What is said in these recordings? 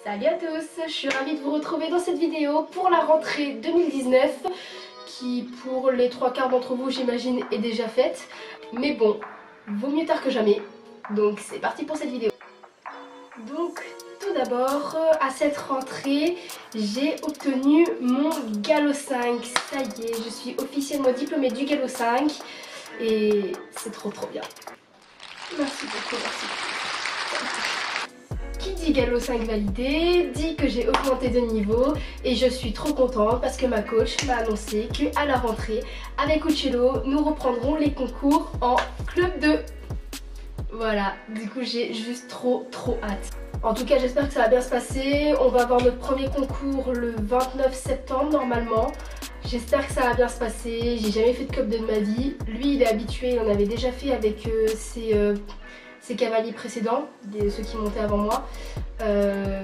Salut à tous, je suis ravie de vous retrouver dans cette vidéo pour la rentrée 2019 qui pour les trois quarts d'entre vous j'imagine est déjà faite. Mais bon, vaut mieux tard que jamais, donc c'est parti pour cette vidéo. Donc tout d'abord, à cette rentrée, j'ai obtenu mon Gallo 5. Ça y est, je suis officiellement diplômée du Gallo 5 et c'est trop bien. Merci beaucoup, merci. Qui dit Gallo 5 validé, dit que j'ai augmenté de niveau et je suis trop contente parce que ma coach m'a annoncé qu'à la rentrée, avec Uccello, nous reprendrons les concours en club 2. Voilà, du coup j'ai juste trop hâte. En tout cas j'espère que ça va bien se passer, on va avoir notre premier concours le 29 septembre normalement. J'espère que ça va bien se passer, j'ai jamais fait de club 2 de ma vie. Lui il est habitué, il en avait déjà fait avec ses cavaliers précédents, ceux qui montaient avant moi.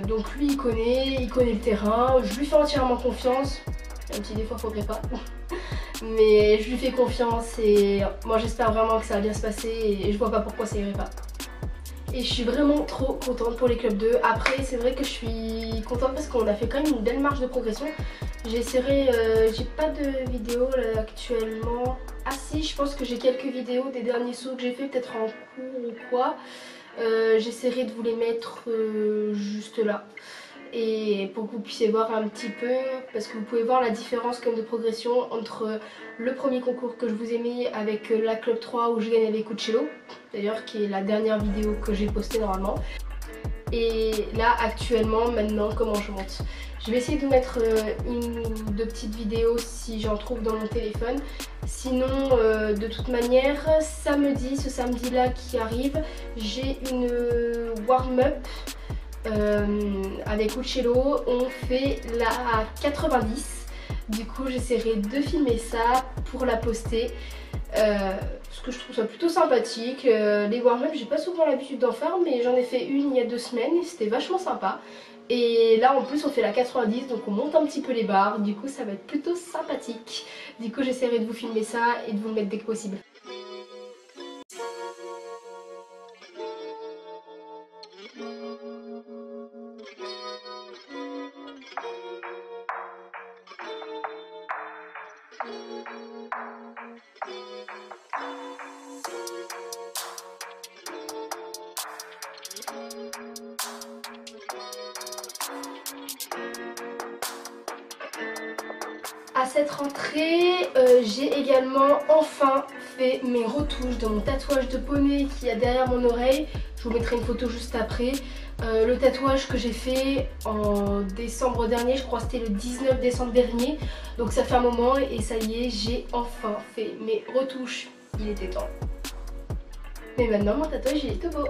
Donc lui il connaît le terrain, je lui fais entièrement confiance, même si des fois faudrait pas. Mais je lui fais confiance et moi j'espère vraiment que ça va bien se passer et je vois pas pourquoi ça irait pas. Et je suis vraiment trop contente pour les clubs 2. Après c'est vrai que je suis contente parce qu'on a fait quand même une belle marge de progression. J'essaierai, j'ai pas de vidéo là, actuellement. Ah si, je pense que j'ai quelques vidéos des derniers sauts que j'ai fait, peut-être en cours ou quoi. J'essaierai de vous les mettre juste là. Et pour que vous puissiez voir un petit peu, parce que vous pouvez voir la différence comme de progression entre le premier concours que je vous ai mis avec la Club 3 où je gagne avec Uccello, d'ailleurs qui est la dernière vidéo que j'ai postée normalement. Et là actuellement, maintenant, comment je monte. Je vais essayer de vous mettre une ou deux petites vidéos si j'en trouve dans mon téléphone. Sinon, de toute manière, ce samedi là qui arrive, j'ai une warm-up avec Uccello. On fait la 90. Du coup, j'essaierai de filmer ça pour la poster. Parce que je trouve ça plutôt sympathique. Les warm-up, j'ai pas souvent l'habitude d'en faire, mais j'en ai fait une il y a 2 semaines et c'était vachement sympa. Et là en plus on fait la 90, donc on monte un petit peu les barres, du coup ça va être plutôt sympathique. Du coup j'essaierai de vous filmer ça et de vous le mettre dès que possible. À cette rentrée, j'ai également enfin fait mes retouches de mon tatouage de poney qui est derrière mon oreille. Je vous mettrai une photo juste après. Le tatouage que j'ai fait en décembre dernier, je crois que c'était le 19 décembre dernier. Donc ça fait un moment et ça y est, j'ai enfin fait mes retouches. Il était temps. Mais maintenant mon tatouage il est tout beau.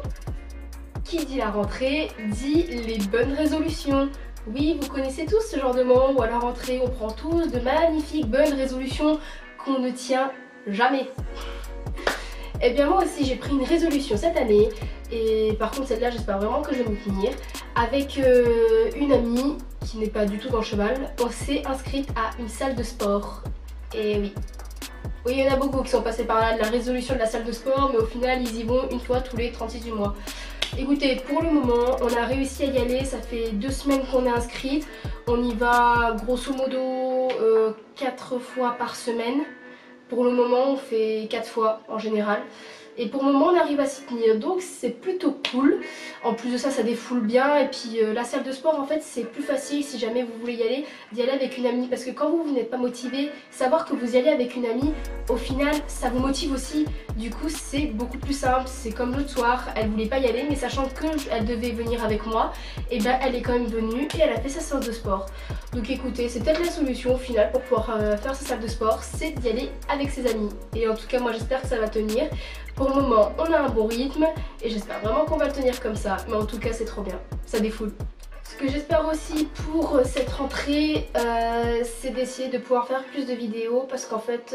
Qui dit la rentrée dit les bonnes résolutions. Oui, vous connaissez tous ce genre de moment où à la rentrée on prend tous de magnifiques bonnes résolutions qu'on ne tient jamais. Et bien moi aussi j'ai pris une résolution cette année et par contre celle-là j'espère vraiment que je vais m'y tenir. Avec une amie qui n'est pas du tout dans le cheval, on s'est inscrite à une salle de sport. Et oui. Oui, il y en a beaucoup qui sont passés par là de la résolution de la salle de sport, mais au final ils y vont une fois tous les 36 du mois. Écoutez, pour le moment, on a réussi à y aller, ça fait 2 semaines qu'on est inscrite. On y va grosso modo 4 fois par semaine. Pour le moment, on fait 4 fois en général. Et pour le moment, on arrive à s'y tenir, donc c'est plutôt cool. En plus de ça, ça défoule bien. Et puis la salle de sport, en fait, c'est plus facile si jamais vous voulez y aller, d'y aller avec une amie. Parce que quand vous n'êtes pas motivé, savoir que vous y allez avec une amie, au final, ça vous motive aussi. Du coup, c'est beaucoup plus simple. C'est comme l'autre soir, elle voulait pas y aller, mais sachant qu'elle devait venir avec moi, et ben elle est quand même venue et elle a fait sa séance de sport. Donc écoutez, c'est peut-être la solution au final pour pouvoir faire sa salle de sport, c'est d'y aller avec ses amis. Et en tout cas, moi j'espère que ça va tenir. Pour le moment, on a un bon rythme et j'espère vraiment qu'on va le tenir comme ça. Mais en tout cas, c'est trop bien. Ça défoule. Ce que j'espère aussi pour cette rentrée, c'est d'essayer de pouvoir faire plus de vidéos parce qu'en fait,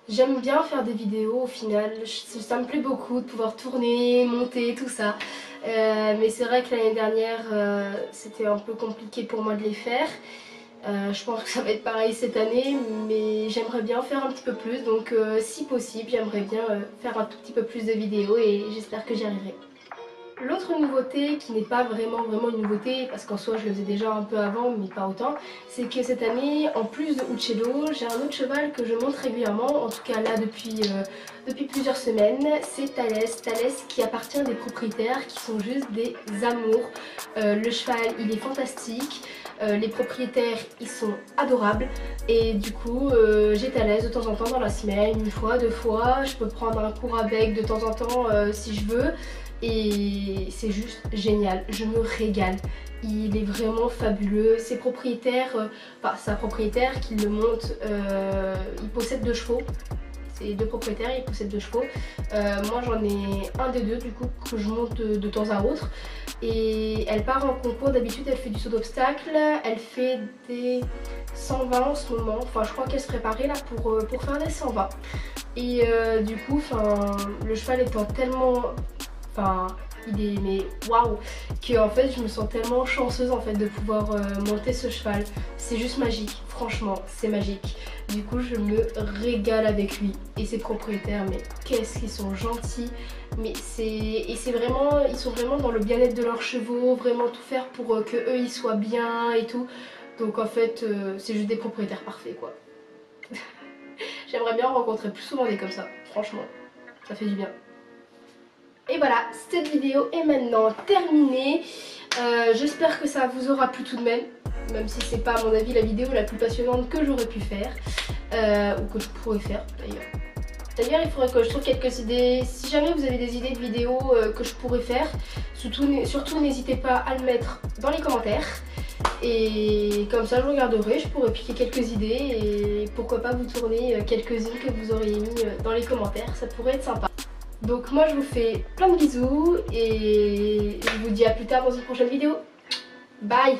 j'aime bien faire des vidéos au final. Ça me plaît beaucoup de pouvoir tourner, monter, tout ça. Mais c'est vrai que l'année dernière, c'était un peu compliqué pour moi de les faire. Je pense que ça va être pareil cette année, mais j'aimerais bien faire un petit peu plus, donc si possible j'aimerais bien faire un tout petit peu plus de vidéos et j'espère que j'y arriverai. L'autre nouveauté qui n'est pas vraiment une nouveauté parce qu'en soi je le faisais déjà un peu avant mais pas autant, c'est que cette année en plus de Uccello j'ai un autre cheval que je monte régulièrement, en tout cas là depuis plusieurs semaines, c'est Thalès. Thalès qui appartient à des propriétaires qui sont juste des amours. Le cheval il est fantastique, les propriétaires ils sont adorables et du coup j'ai Thalès de temps en temps dans la semaine, une fois, deux fois, je peux prendre un cours avec de temps en temps si je veux. Et c'est juste génial, je me régale. Il est vraiment fabuleux. Ses propriétaires, enfin sa propriétaire qui le monte, il possède 2 chevaux. C'est 2 propriétaires, ils possèdent 2 chevaux. Moi j'en ai un des 2 du coup que je monte de temps à autre. Et elle part en concours, d'habitude elle fait du saut d'obstacle, elle fait des 120 en ce moment. Enfin je crois qu'elle se préparait là pour faire des 120. Et du coup le cheval étant tellement... Enfin, il est mais waouh, que en fait je me sens tellement chanceuse en fait de pouvoir monter ce cheval. C'est juste magique, franchement, c'est magique. Du coup je me régale avec lui et ses propriétaires, mais qu'est-ce qu'ils sont gentils. Mais c'est vraiment, ils sont vraiment dans le bien-être de leurs chevaux, vraiment tout faire pour que eux ils soient bien et tout. Donc en fait c'est juste des propriétaires parfaits quoi. J'aimerais bien rencontrer plus souvent des comme ça, franchement, ça fait du bien. Et voilà, cette vidéo est maintenant terminée. J'espère que ça vous aura plu tout de même si c'est pas à mon avis la vidéo la plus passionnante que j'aurais pu faire, ou que je pourrais faire d'ailleurs. D'ailleurs il faudrait que je trouve quelques idées, si jamais vous avez des idées de vidéos que je pourrais faire, surtout n'hésitez pas à le mettre dans les commentaires. Et comme ça je regarderai, je pourrais piquer quelques idées et pourquoi pas vous tourner quelques-unes que vous auriez mis dans les commentaires, ça pourrait être sympa. Donc moi je vous fais plein de bisous et je vous dis à plus tard dans une prochaine vidéo. Bye!